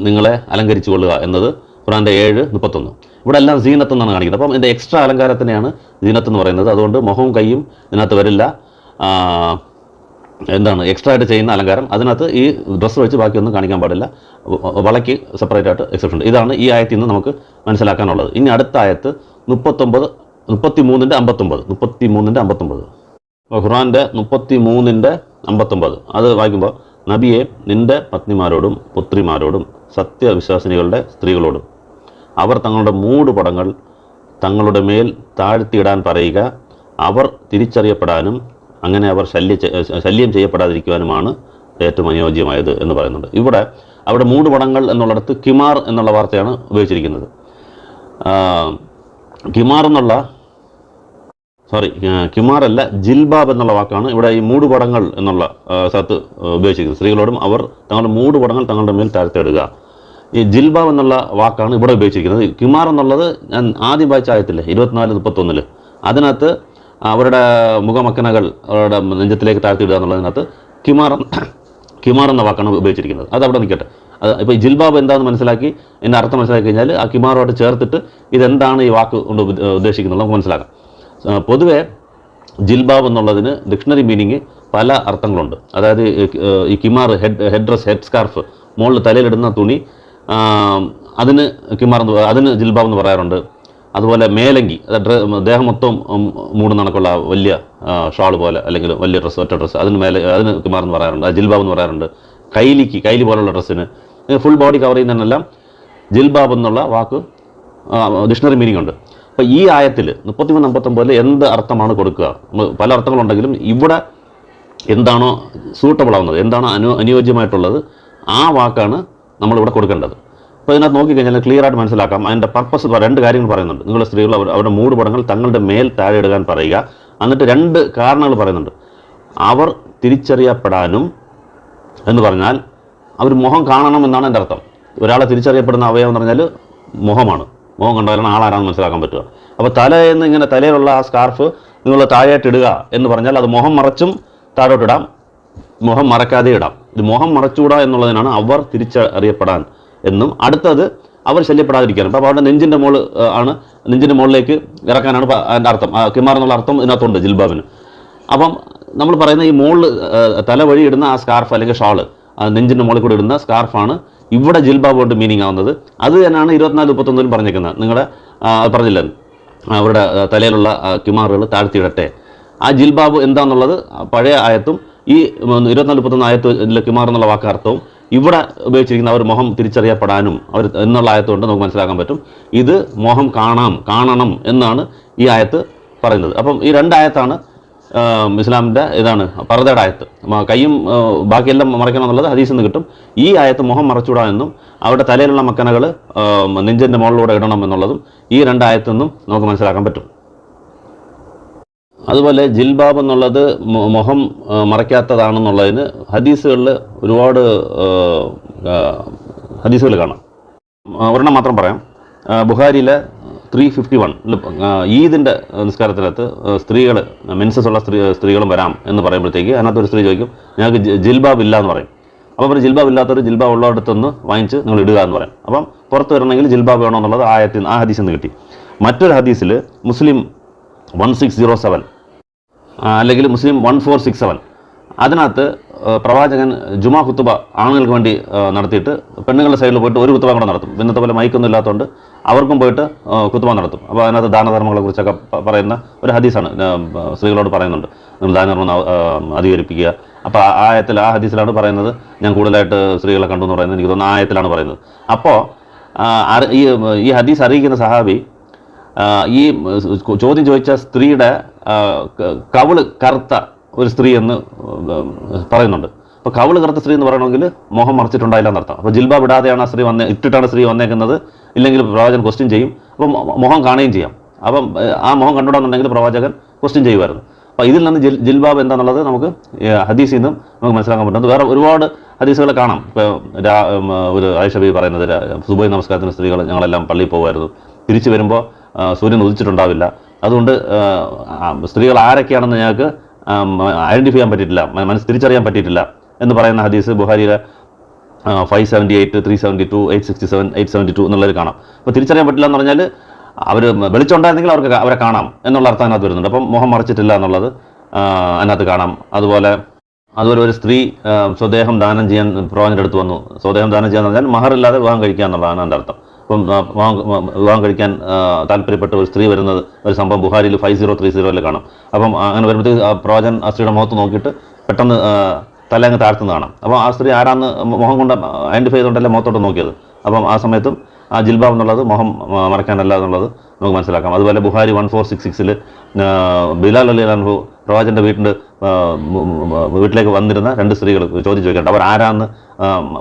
നിങ്ങളെ അലങ്കരിച്ചു കൊള്ളുക എന്നത് ഖുർആൻ്റെ 7:31. ഇവിടെ എല്ലാം സീനത്ത് എന്നാണ് കാണിക്കുന്നത്. അപ്പം ഇതിൻ്റെ എക്സ്ട്രാ അലങ്കാരത്തിനെയാണ് സീനത്ത് എന്ന് പറയുന്നത്. അതുകൊണ്ട് മുഖവും കൈയും ഇതിനകത്ത് വരില്ല. എന്താണ് എക്സ്ട്രാ ആയിട്ട് ചെയ്യുന്ന അലങ്കാരം, അതിനകത്ത് ഈ ഡ്രസ്സ് വെച്ച് ബാക്കിയൊന്നും കാണിക്കാൻ പാടില്ല. വളയ്ക്ക് സെപ്പറേറ്റ് ആയിട്ട് എക്സെപ്ഷൻ ഉണ്ട്. ഇതാണ് ഈ ആയത്തിൽ നിന്ന് നമുക്ക് മനസ്സിലാക്കാനുള്ളത്. ഇനി അടുത്ത ആയത്ത് 33:59. ഖുർആൻ്റെ 33:59 അത് വായിക്കുമ്പോൾ, നബിയെ നിൻ്റെ പത്നിമാരോടും പുത്രിമാരോടും സത്യവിശ്വാസിനികളുടെ സ്ത്രീകളോടും അവർ തങ്ങളുടെ മൂടുപടങ്ങൾ തങ്ങളുടെ മേൽ താഴ്ത്തിയിടാൻ പറയുക. അവർ തിരിച്ചറിയപ്പെടാനും അങ്ങനെ അവർ ശല്യം ചെയ്യപ്പെടാതിരിക്കുവാനുമാണ് ഏറ്റവും അനുയോജ്യമായത് എന്ന് പറയുന്നുണ്ട്. അവിടെ മൂടുപടങ്ങൾ എന്നുള്ളിടത്ത് കിമാർ എന്നുള്ള വാർത്തയാണ് ഉപയോഗിച്ചിരിക്കുന്നത്. കിമാറല്ല, ജിൽബാബ് എന്നുള്ള വാക്കാണ് ഇവിടെ ഈ മൂടുപടങ്ങൾ എന്നുള്ള സ്ഥലത്ത് ഉപയോഗിച്ചിരിക്കുന്നത്. സ്ത്രീകളോടും അവർ തങ്ങളുടെ മൂടുപടങ്ങൾ തങ്ങളുടെ മേൽ താഴ്ത്തിയിടുക. ഈ ജിൽബാബ് എന്നുള്ള വാക്കാണ് ഇവിടെ ഉപയോഗിച്ചിരിക്കുന്നത്. കിമാർ എന്നുള്ളത് ഞാൻ ആദ്യം വായിച്ച ആയത്തില്ലേ 24:31 അതിനകത്ത് അവരുടെ മുഖമക്കനകൾ അവരുടെ നെഞ്ചത്തിലേക്ക് താഴ്ത്തിയിടുക എന്നുള്ളതിനകത്ത് കിമാർ എന്ന വാക്കാണ് ഉപയോഗിച്ചിരിക്കുന്നത്. അത് അവിടെ നിൽക്കട്ടെ. ഇപ്പോൾ ഈ ജിൽബാബ് എന്താണെന്ന് മനസ്സിലാക്കി എൻ്റെ അർത്ഥം മനസ്സിലാക്കി കഴിഞ്ഞാൽ ആ കിമാറുമായിട്ട് ചേർത്തിട്ട് ഇതെന്താണ് ഈ വാക്ക് കൊണ്ട് ഉദ്ദേശിക്കുന്നത് നമുക്ക് മനസ്സിലാക്കാം. പൊതുവെ ജിൽബാബ് എന്നുള്ളതിന് ഡിക്ഷണറി മീനിങ് പല അർത്ഥങ്ങളുണ്ട്. അതായത് ഈ കിമാർ ഹെഡ് ഡ്രസ്, ഹെഡ് സ്കാർഫ്, മുകളിൽ തലയിലിടുന്ന തുണി, അതിന് കിമാർ അതിന് ജിൽബാബ് എന്ന് പറയാറുണ്ട്. അതുപോലെ മേലങ്കി, ദേഹം മൊത്തം മൂടുന്ന കണക്കുള്ള വലിയ ഷാൾ പോലെ അല്ലെങ്കിൽ വലിയ ഡ്രസ്സ്, ഒറ്റ ഡ്രസ്സ്, അതിന് കിമാർ എന്ന് പറയാറുണ്ട്, ജിൽബാബ് എന്ന് പറയാറുണ്ട്. കൈലി പോലുള്ള ഡ്രസ്സിന് ഫുൾ ബോഡി കവർ ചെയ്യുന്നതിനെല്ലാം ജിൽബാബ് എന്നുള്ള വാക്ക് ഡിക്ഷണറി മീനിങ് ഉണ്ട്. അപ്പോൾ ഈ ആയത്തിൽ 33-59 എന്ത് അർത്ഥമാണ് കൊടുക്കുക? പല അർത്ഥങ്ങളുണ്ടെങ്കിലും ഇവിടെ എന്താണോ സൂട്ടബിൾ ആവുന്നത്, എന്താണോ അനുയോജ്യമായിട്ടുള്ളത് ആ വാക്കാണ് നമ്മളിവിടെ കൊടുക്കേണ്ടത്. അപ്പോൾ ഇതിനകത്ത് നോക്കിക്കഴിഞ്ഞാൽ ക്ലിയർ ആയിട്ട് മനസ്സിലാക്കാം. അതിൻ്റെ പർപ്പസ് 2 കാര്യങ്ങൾ പറയുന്നുണ്ട്. നിങ്ങളുടെ സ്ത്രീകൾ അവരുടെ മൂടുപടങ്ങൾ തങ്ങളുടെ മേൽ താഴെ ഇടുവാൻ പറയുക. എന്നിട്ട് 2 കാരണങ്ങൾ പറയുന്നുണ്ട്. അവർ തിരിച്ചറിയപ്പെടാനും എന്ന് പറഞ്ഞാൽ അവർ മുഖം കാണണം എന്നാണ് എൻ്റെ അർത്ഥം. ഒരാളെ തിരിച്ചറിയപ്പെടുന്ന അവയവം എന്ന് പറഞ്ഞാൽ മുഖമാണ്. മുഖം കണ്ടാലാണ് ആളാരാണെന്ന് മനസ്സിലാക്കാൻ പറ്റുക. അപ്പോൾ തലയെന്ന് ഇങ്ങനെ തലയിലുള്ള ആ സ്കാർഫ് നിങ്ങൾ താഴെയായിട്ടിടുക എന്ന് പറഞ്ഞാൽ അത് മുഖം മറച്ചും താഴോട്ടിടാം, മുഖം മറക്കാതെ ഇടാം. ഇത് മുഖം മറച്ചുകൂടാ എന്നുള്ളതിനാണ് അവർ തിരിച്ചറിയപ്പെടാൻ എന്നും. അടുത്തത് അവർ ശല്യപ്പെടാതിരിക്കാനും. അപ്പോൾ അവരുടെ നെഞ്ചിൻ്റെ മുകളിലേക്ക് ഇറക്കാനാണ് അതിൻ്റെ അർത്ഥം. കിമാർ എന്നുള്ള അർത്ഥം ഇതിനകത്തുണ്ട് ജിൽബാബിന്. അപ്പം നമ്മൾ പറയുന്ന ഈ മുകളിൽ തല വഴി ഇടുന്ന ആ സ്കാർഫ് അല്ലെങ്കിൽ ഷാള്, നെഞ്ചിൻ്റെ മുകളിൽ കൂടി ഇടുന്ന സ്കാർഫാണ് ഇവിടെ ജിൽബാബ് കൊണ്ട് മീനിങ് ആവുന്നത്. അത് തന്നെയാണ് 24:31 പറഞ്ഞേക്കുന്നത്. നിങ്ങളുടെ പറഞ്ഞില്ല അവരുടെ തലയിലുള്ള കിമാറുകൾ താഴ്ത്തിയിടട്ടെ. ആ ജിൽബാബ് എന്താണെന്നുള്ളത് പഴയ ആയത്തും ഈ 24-31 ആയത്തിലെ കിമാർ എന്നുള്ള വാക്കർത്ഥവും ഇവിടെ ഉപയോഗിച്ചിരിക്കുന്ന അവർ മുഖം തിരിച്ചറിയപ്പെടാനും അവർ എന്നുള്ള ആയത്തുകൊണ്ട് നമുക്ക് മനസ്സിലാക്കാൻ പറ്റും. ഇത് മുഖം കാണണം എന്നാണ് ഈ ആയത്ത് പറയുന്നത്. അപ്പം ഈ രണ്ടായത്താണ് ഇസ്ലാമിൻ്റെ ഇതാണ് പർദയുടെ ആയത്ത്. കൈയും ബാക്കിയെല്ലാം മറയ്ക്കണം എന്നുള്ളത് ഹദീസിൽ നിന്ന് കിട്ടും. ഈ ആയത്ത് മുഖം മറച്ചുവിടാ എന്നും അവരുടെ തലയിലുള്ള മക്കനകൾ നെഞ്ചിൻ്റെ മുകളിലൂടെ ഇടണം എന്നുള്ളതും ഈ രണ്ടായത്തു നിന്നും നമുക്ക് മനസ്സിലാക്കാൻ പറ്റും. അതുപോലെ ജിൽബാബ് എന്നുള്ളത് മുഖം മറയ്ക്കാത്തതാണെന്നുള്ളതിന് ഹദീസുകളിൽ ഒരുപാട് ഹദീസുകൾ കാണാം. ഒരെണ്ണം മാത്രം പറയാം. ബുഖാരിയിലെ 351 ഈദിൻ്റെ നിസ്കാരത്തിനകത്ത് സ്ത്രീകൾ മെൻസസ് ഉള്ള സ്ത്രീകളും വരാം എന്ന് പറയുമ്പോഴത്തേക്ക് അതിനകത്തൊരു സ്ത്രീ ചോദിക്കും, ഞങ്ങൾക്ക് ജിൽബാബ് ഇല്ല എന്ന് പറയും. അപ്പോൾ ഒരു ജിൽബാബ് ഇല്ലാത്തൊരു ജിൽബാബ് ഉള്ളിടത്തുനിന്ന് വാങ്ങിച്ച് നിങ്ങൾ ഇടുക എന്ന് പറയും. അപ്പം പുറത്ത് വരണമെങ്കിൽ ജിൽബാബ് വേണമെന്നുള്ളത് ആ ഹദീസിൽ നിന്ന് കിട്ടി. മറ്റൊരു ഹദീസിൽ മുസ്ലിം 1607 അല്ലെങ്കിൽ മുസ്ലിം 1467 അതിനകത്ത് പ്രവാചകൻ ജുമാ കുത്തുബ ആണുങ്ങൾക്ക് വേണ്ടി നടത്തിയിട്ട് പെണ്ണുങ്ങളുടെ സൈഡിൽ പോയിട്ട് ഒരു കുത്തുബ കൂടെ നടത്തും. ഇന്നത്തെ പോലെ മൈക്കൊന്നും ഇല്ലാത്തതുകൊണ്ട് അവർക്കും പോയിട്ട് കുത്തുബ നടത്തും. അപ്പോൾ അതിനകത്ത് ദാനധർമ്മങ്ങളെ കുറിച്ചൊക്കെ പറയുന്ന ഒരു ഹദീസാണ്. സ്ത്രീകളോട് പറയുന്നുണ്ട് നിങ്ങൾ ദാനധർമ്മം അധികരിപ്പിക്കുക. അപ്പോൾ ആ ഹദീസിലാണ് പറയുന്നത്. ഞാൻ കൂടുതലായിട്ട് സ്ത്രീകളെ കണ്ടു എന്ന് പറയുന്നത് എനിക്ക് തോന്നുന്നു ആയത്തിലാണ് പറയുന്നത്. അപ്പോൾ ഈ ഹദീസ് അറിയിക്കുന്ന സഹാബി ഈ ചോദ്യം ചോദിച്ച സ്ത്രീയുടെ കവിള് കറുത്ത ഒരു സ്ത്രീ എന്ന് പറയുന്നുണ്ട്. അപ്പോൾ കവിള് കറുത്ത സ്ത്രീ എന്ന് പറയണമെങ്കിൽ മുഖം മറച്ചിട്ടുണ്ടായില്ല എന്നർത്ഥം. അപ്പോൾ ജിൽബാബ് ഇടാതെയാണ് ആ സ്ത്രീ ഇട്ടിട്ടാണ് സ്ത്രീ വന്നേക്കുന്നത്, ഇല്ലെങ്കിൽ പ്രവാചകൻ ക്വസ്റ്റ്യൻ ചെയ്യും. അപ്പം മുഖം കാണുകയും ചെയ്യാം. അപ്പം ആ മുഖം കണ്ടുവിടാന്നുണ്ടെങ്കിൽ പ്രവാചകൻ ക്വസ്റ്റ്യൻ ചെയ്യുമായിരുന്നു. അപ്പോൾ ഇതിൽ നിന്ന് ജിൽബാബ് എന്താണെന്നുള്ളത് നമുക്ക് ഹദീസിൽ നിന്നും നമുക്ക് മനസ്സിലാക്കാൻ പറ്റുന്നത്. വേറെ ഒരുപാട് ഹദീസുകൾ കാണാം. ഇപ്പോൾ ഒരു ആയിഷ ബീവി പറയുന്നത് സുബഹി നമസ്കാരത്തിന് സ്ത്രീകൾ ഞങ്ങളെല്ലാം പള്ളിയിൽ പോകുമായിരുന്നു, തിരിച്ചു വരുമ്പോൾ സൂര്യൻ ഉദിച്ചിട്ടുണ്ടാവില്ല, അതുകൊണ്ട് സ്ത്രീകൾ ആരൊക്കെയാണെന്ന് ഞങ്ങൾക്ക് ഐഡൻറ്റിഫൈ ചെയ്യാൻ പറ്റിയിട്ടില്ല, തിരിച്ചറിയാൻ പറ്റിയിട്ടില്ല എന്ന് പറയുന്ന ഹദീസ് ബുഖാരിയിലെ 578, 372, 867, 872 എന്നുള്ളത് കാണാം. അപ്പോൾ തിരിച്ചറിയാൻ പറ്റില്ല എന്ന് പറഞ്ഞാൽ അവർ വെളിച്ചുണ്ടായിരുന്നെങ്കിൽ അവരെ കാണാം എന്നുള്ള അർത്ഥം അതിനകത്ത് വരുന്നുണ്ട്. അപ്പം മുഖം മറച്ചിട്ടില്ല എന്നുള്ളത് അതിനകത്ത് കാണാം. അതുപോലെ ഒരു സ്ത്രീ സ്വദേഹം ദാനം ചെയ്യാൻ പ്രവാചകൻ്റെ അടുത്ത് വന്നു. സ്വദേഹം ദാനം ചെയ്യാന്ന് പറഞ്ഞാൽ മഹറില്ലാതെ വിവാഹം കഴിക്കുക എന്നുള്ളതാണ് എൻ്റെ അർത്ഥം. അപ്പം വിവാഹം കഴിക്കാൻ താല്പര്യപ്പെട്ട ഒരു സ്ത്രീ വരുന്നത് ഒരു സംഭവം ബുഖാരിയിൽ 5030 കാണാം. അപ്പം അങ്ങനെ വരുമ്പോഴത്തേക്ക് പ്രവാചകൻ ആ സ്ത്രീയുടെ മുഖത്ത് നോക്കിയിട്ട് പെട്ടെന്ന് തല അങ്ങ് താഴ്ത്തുന്നത് കാണാം. അപ്പോൾ ആ സ്ത്രീ ആരാന്ന് മുഖം കൊണ്ട് ഐഡൻറ്റിഫൈ ചെയ്തുകൊണ്ടല്ലേ മുഖത്തോട്ട് നോക്കിയത്. അപ്പം ആ സമയത്തും ആ ജിൽബാബ് എന്നുള്ളത് മുഖം മറയ്ക്കാനല്ല എന്നുള്ളത് നമുക്ക് മനസ്സിലാക്കാം. അതുപോലെ ബുഖാരി 1466 ബിലാൽ റളിയല്ലാഹു അൻഹു പ്രവാചകൻ്റെ വീട്ടിലേക്ക് വന്നിരുന്ന 2 സ്ത്രീകൾ ചോദ്യം ചോദിക്കട്ടെ, അവർ ആരാന്ന്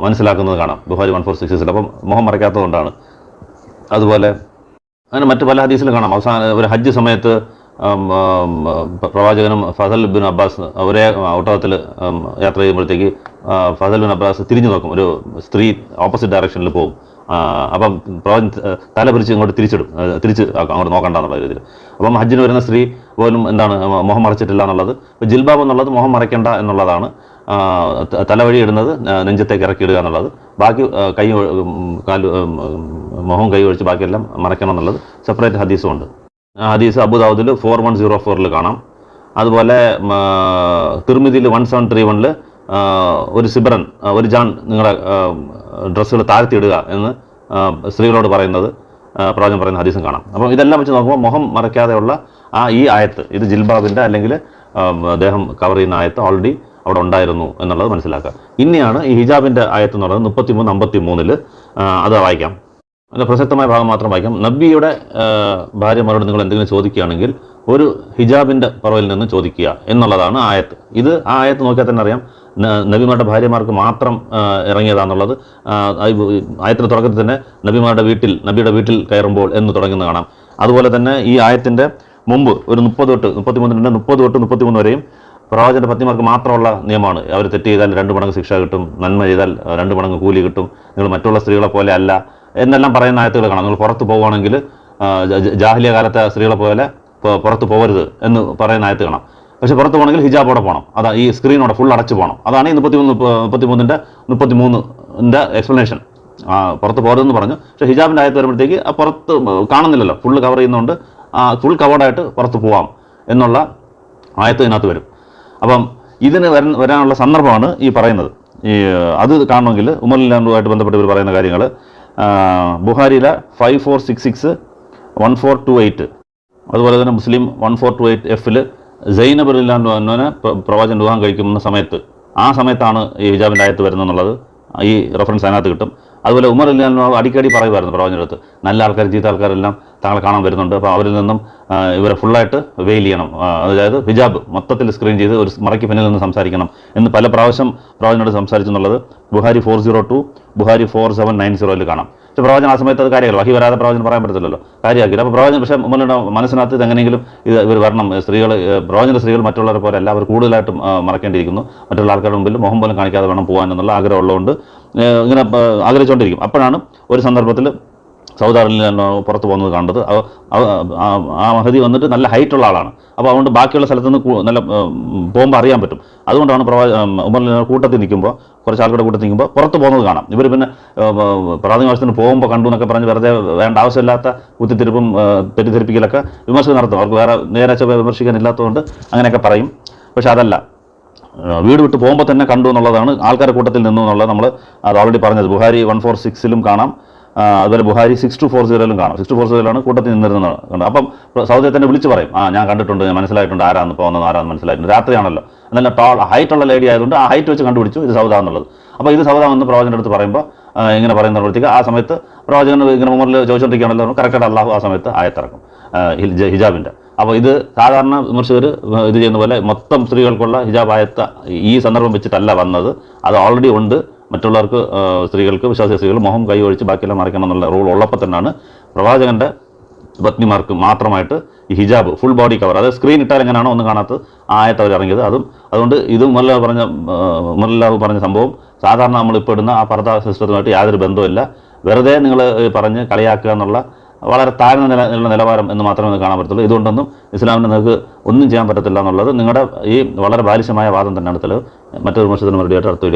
മനസ്സിലാക്കുന്നത് കാണാം ബുഖാരി 1466. അപ്പം മുഖം മറയ്ക്കാത്തതുകൊണ്ടാണ്. അതുപോലെ അങ്ങനെ മറ്റ് പല ഹദീസിലും കാണാം. അവസാന ഒരു ഹജ്ജ് സമയത്ത് പ്രവാചകനും ഫസൽ ബിൻ അബ്ബാസ് ഒരേ ഒട്ടകത്തിൽ യാത്ര ചെയ്യുമ്പോഴത്തേക്ക് ഫസൽ ബിൻ അബ്ബാസ് തിരിഞ്ഞു നോക്കും, ഒരു സ്ത്രീ ഓപ്പോസിറ്റ് ഡയറക്ഷനിൽ പോകും. അപ്പം പ്രവാചകൻ തല പിരിച്ച് ഇങ്ങോട്ട് തിരിച്ച് അങ്ങോട്ട് നോക്കണ്ടെന്നുള്ള രീതിയിൽ. അപ്പം ഹജ്ജിന് വരുന്ന സ്ത്രീ പോലും എന്താണ് മുഖം മറച്ചിട്ടില്ല എന്നുള്ളത്. ഇപ്പോൾ ജിൽബാബ് എന്നുള്ളത് മുഖം മറയ്ക്കേണ്ട എന്നുള്ളതാണ്. തലവഴി ഇടുന്നത് നെഞ്ചത്തേക്ക് ഇറക്കിയിടുക എന്നുള്ളത്. ബാക്കി മുഖം കൈ ഒഴിച്ച് ബാക്കിയെല്ലാം മറയ്ക്കണം എന്നുള്ളത് സെപ്പറേറ്റ് ഹദീസും ഉണ്ട്. ഹദീസ് അബൂദാവൂദിൽ 4104 കാണാം. അതുപോലെ തിർമിദിയിൽ 1731 ഒരു സിബറൻ ഒരു ജാൻ നിങ്ങളുടെ ഡ്രസ്സുകൾ താഴ്ത്തിയിടുക എന്ന് സ്ത്രീകളോട് പറയുന്നത് പ്രവാചകൻ പറയുന്ന ഹദീസും കാണാം. അപ്പം ഇതെല്ലാം വെച്ച് നോക്കുമ്പോൾ മുഖം മറയ്ക്കാതെയുള്ള ഈ ആയത്ത്, ഇത് ജിൽബാബിൻ്റെ അല്ലെങ്കിൽ ദേഹം കവർ ചെയ്യുന്ന ആയത്ത് ഓൾറെഡി അവിടെ ഉണ്ടായിരുന്നു എന്നുള്ളത് മനസ്സിലാക്കുക. ഇനിയാണ് ഈ ഹിജാബിൻ്റെ ആയത്ത് എന്ന് പറയുന്നത് 33-53 അത് വായിക്കാം. അതിൻ്റെ പ്രസക്തമായ ഭാഗം മാത്രം വായിക്കാം. നബിയുടെ ഭാര്യമാരോട് നിങ്ങൾ എന്തെങ്കിലും ചോദിക്കുകയാണെങ്കിൽ ഒരു ഹിജാബിൻ്റെ പുറകിൽ നിന്ന് ചോദിക്കുക എന്നുള്ളതാണ് ആയത്ത്. ഇത് ആ ആയത്ത് നോക്കിയാൽ തന്നെ അറിയാം നബിമാരുടെ ഭാര്യമാർക്ക് മാത്രം ഇറങ്ങിയതാണെന്നുള്ളത്. ആയത്തിൻ്റെ തുടക്കത്തിൽ തന്നെ നബിയുടെ വീട്ടിൽ കയറുമ്പോൾ എന്ന് തുടങ്ങുന്ന കാണാം. അതുപോലെ തന്നെ ഈ ആയത്തിൻ്റെ മുമ്പ് ഒരു 30-33 വരെയും പ്രവാചകന്റെ പത്നിമാർക്ക് മാത്രമുള്ള നിയമമാണ്. അവർ തെറ്റ് ചെയ്താൽ 2 മടങ്ങ് ശിക്ഷ കിട്ടും, നന്മ ചെയ്താൽ 2 മടങ്ങ് കൂലി കിട്ടും, നിങ്ങൾ മറ്റുള്ള സ്ത്രീകളെ പോലെ അല്ല എന്നെല്ലാം പറയുന്ന ആയത്തുകൾ കാണാം. നിങ്ങൾ പുറത്ത് പോവുകയാണെങ്കിൽ ജാഹിലിയ കാലത്തെ സ്ത്രീകളെ പോലെ പുറത്ത് പോകരുത് എന്ന് പറയുന്ന ആയത്ത് കാണാം. പക്ഷെ പുറത്ത് പോകണമെങ്കിൽ ഹിജാബോടെ പോകണം. അതാ ഈ സ്ക്രീനോടെ ഫുൾ അടച്ചു പോകണം. അതാണ് ഈ 33-33 എക്സ്പ്ലനേഷൻ. പുറത്ത് പോകരുതെന്ന് പറഞ്ഞു. പക്ഷേ ഹിജാബിൻ്റെ ആയത്ത് വരുമ്പോഴത്തേക്ക് ആ പുറത്ത് കാണുന്നില്ലല്ലോ, ഫുള്ള് കവർ ചെയ്യുന്നതുകൊണ്ട് ഫുൾ കവേർഡായിട്ട് പുറത്ത് പോവാം എന്നുള്ള ആയത്ത് ഇതിനകത്ത് വരും. അപ്പം ഇതിന് വരാനുള്ള സന്ദർഭമാണ് ഈ പറയുന്നത്. അത് കാണണമെങ്കിൽ ഉമർ റളിയല്ലാഹുവുമായിട്ട് ബന്ധപ്പെട്ട് ഇവർ പറയുന്ന കാര്യങ്ങൾ ബുഖാരിയിലെ 5466, 1428 അതുപോലെ തന്നെ മുസ്ലിം 1428F സൈനബ് റളിയല്ലാഹു അൻഹയെ പ്രവാചകൻ വിവാഹം കഴിക്കുന്ന സമയത്ത് ആ സമയത്താണ് ഈ ഹിജാബിൻ്റെ ആയത്ത് വരുന്നതെന്നുള്ളത് ഈ റെഫറൻസ് അതിനകത്ത് കിട്ടും. അതുപോലെ ഉമർ റളിയല്ലാഹു അൻഹു അടിക്കടി പറയുമായിരുന്നു പ്രവാചകൻ്റെ അടുത്ത്, നല്ല ആൾക്കാർ ചീത്ത ആൾക്കാരെല്ലാം താങ്കളെ കാണാൻ വരുന്നുണ്ട്, അപ്പോൾ അവരിൽ നിന്നും ഇവരെ ഫുള്ളായിട്ട് വെയിൽ ചെയ്യണം, അതായത് ഹിജാബ് മൊത്തത്തിൽ സ്ക്രീൻ ചെയ്ത് ഒരു മറയ്ക്ക് പിന്നിൽ നിന്ന് സംസാരിക്കണം എന്ന് പല പ്രാവശ്യം പ്രവാചകനോട് സംസാരിച്ചെന്നുള്ളത് ബുഹാരി 402, ബുഹാരി 4790 കാണാം. പക്ഷേ പ്രവാചകൻ ആ സമയത്ത് അത് കാര്യമല്ല, വഹി വരാതെ പ്രവാചകൻ പറയാൻ പറ്റത്തില്ലല്ലോ, കാര്യമാക്കില്ല. അപ്പോൾ പ്രവാചകൻ പക്ഷേ ഉമറിൻ്റെ മനസ്സിനകത്ത് ഇതെങ്ങനെയെങ്കിലും ഇവർ വരണം, സ്ത്രീകൾ പ്രവാചകൻ്റെ സ്ത്രീകൾ മറ്റുള്ളവരെ പോലെ അല്ല, അവർ കൂടുതലായിട്ടും മറക്കേണ്ടിയിരിക്കുന്നു, മറ്റുള്ള ആൾക്കാരുടെ മുമ്പിൽ മുഖം പോലും കാണിക്കാതെ വേണം പോകാൻ എന്നുള്ള ആഗ്രഹമുള്ളതുകൊണ്ട് ഇങ്ങനെ ആഗ്രഹിച്ചുകൊണ്ടിരിക്കും. അപ്പോഴാണ് ഒരു സന്ദർഭത്തിൽ സൗദി അറേബ്യയിൽ പുറത്ത് പോകുന്നത് കണ്ടത്. ആ മഹദി വന്നിട്ട് നല്ല ഹൈറ്റുള്ള ആളാണ്, അപ്പോൾ അതുകൊണ്ട് ബാക്കിയുള്ള സ്ഥലത്തുനിന്ന് നല്ല പോകുമ്പോൾ അറിയാൻ പറ്റും. അതുകൊണ്ടാണ് ഉമർ കൂട്ടത്തിൽ നിൽക്കുമ്പോൾ, കുറച്ച് ആൾക്കാരുടെ കൂട്ടത്തിൽ നിൽക്കുമ്പോൾ പുറത്ത് പോകുന്നത് കാണാം. ഇവർ പിന്നെ പ്രാഥമികത്തിന് പോകുമ്പോൾ കണ്ടു എന്നൊക്കെ പറഞ്ഞ് വെറുതെ വേണ്ട ആവശ്യമില്ലാത്ത കുത്തിത്തിരിപ്പും തെറ്റിദ്ധരിപ്പിക്കലൊക്കെ വിമർശനം നടത്തും. അവർക്ക് വേറെ നേരെ വിമർശിക്കാനില്ലാത്തതുകൊണ്ട് അങ്ങനെയൊക്കെ പറയും. പക്ഷെ അതല്ല, വീട് വിട്ട് പോകുമ്പോൾ തന്നെ കണ്ടു എന്നുള്ളതാണ്, ആൾക്കാരുടെ കൂട്ടത്തിൽ നിന്നു എന്നുള്ളത് നമ്മൾ അത് ഓൾറെഡി പറഞ്ഞത്. ബുഹാരി 146 കാണാം, അതുപോലെ ബുഹാരി 6240 കാണാം. 6240 കൂട്ടത്തിൽ നിന്നിരുന്നത് കണ്ടു. അപ്പം സൗദിയെ തന്നെ വിളിച്ച് പറയും, ഞാൻ കണ്ടിട്ടുണ്ട്, ഞാൻ മനസ്സിലായിട്ടുണ്ട്, ആരാന്ന് പോകുന്നത്, ആരാന്ന് മനസ്സിലായിട്ടുണ്ട്. രാത്രിയാണല്ലോ, എന്നാലും ഹൈറ്റുള്ള ലേഡി ആയതുകൊണ്ട് ആ ഹൈറ്റ് വെച്ച് കണ്ടുപിടിച്ചു ഇത് സൗദ എന്നുള്ളത്. അപ്പോൾ ഇത് സൗദ എന്ന് പ്രവാചകൻ്റെ അടുത്ത് പറയുമ്പോൾ ഇങ്ങനെ പറയുന്നപ്പോഴത്തേക്ക് ആ സമയത്ത് പ്രവാചകൻ ഇങ്ങനെ ഉമറിൽ ചോദിച്ചുകൊണ്ടിരിക്കുകയാണല്ലോ, കറക്റ്റായിട്ട് അള്ളാഹു ആ സമയത്ത് ആയത്തിറക്കും ഹിജാബിൻ്റെ. അപ്പോൾ ഇത് സാധാരണ വിമർശകർ ഇത് ചെയ്യുന്ന പോലെ മൊത്തം സ്ത്രീകൾക്കുള്ള ഹിജാബ് ആയത്ത് ഈ സന്ദർഭം വെച്ചിട്ടല്ല വന്നത്, അത് ഓൾറെഡി ഉണ്ട്. മറ്റുള്ളവർക്ക് സ്ത്രീകൾക്ക്, വിശ്വാസി സ്ത്രീകൾ മുഖം കൈ ഒഴിച്ച് ബാക്കിയെല്ലാം മറയ്ക്കണം എന്നുള്ള റൂൾ ഉള്ളപ്പോൾ തന്നെയാണ് പ്രവാചകൻ്റെ പത്നിമാർക്ക് മാത്രമായിട്ട് ഈ ഹിജാബ് ഫുൾ ബോഡി കവർ, അതായത് സ്ക്രീൻ ഇട്ടാൽ എങ്ങനെയാണോ ഒന്നും കാണാത്തത് ആ ആയത്ത് അവർ ഇറങ്ങിയത്. അതുകൊണ്ട് ഇത് ഉമർ പറഞ്ഞ സംഭവം സാധാരണ നമ്മളിപ്പോൾ ഇടുന്ന ആ പർദ സിസ്റ്റത്തുമായിട്ട് യാതൊരു ബന്ധവുമില്ല. വെറുതെ നിങ്ങൾ പറഞ്ഞ് കളിയാക്കുക എന്നുള്ള വളരെ താഴ്ന്ന നിലവാരം എന്ന് മാത്രമേ കാണാൻ പറ്റത്തുള്ളൂ. ഇതുകൊണ്ടൊന്നും ഇസ്ലാമിന് നിങ്ങൾക്ക് ഒന്നും ചെയ്യാൻ പറ്റത്തില്ല എന്നുള്ളത് നിങ്ങളുടെ ഈ വളരെ ബാലിശമായ വാദം തന്നെയാണ് തെളിവ്. മറ്റൊരു വിമർശനത്തിന് മറുപടിയായിട്ട് അടുത്ത വീഡിയോ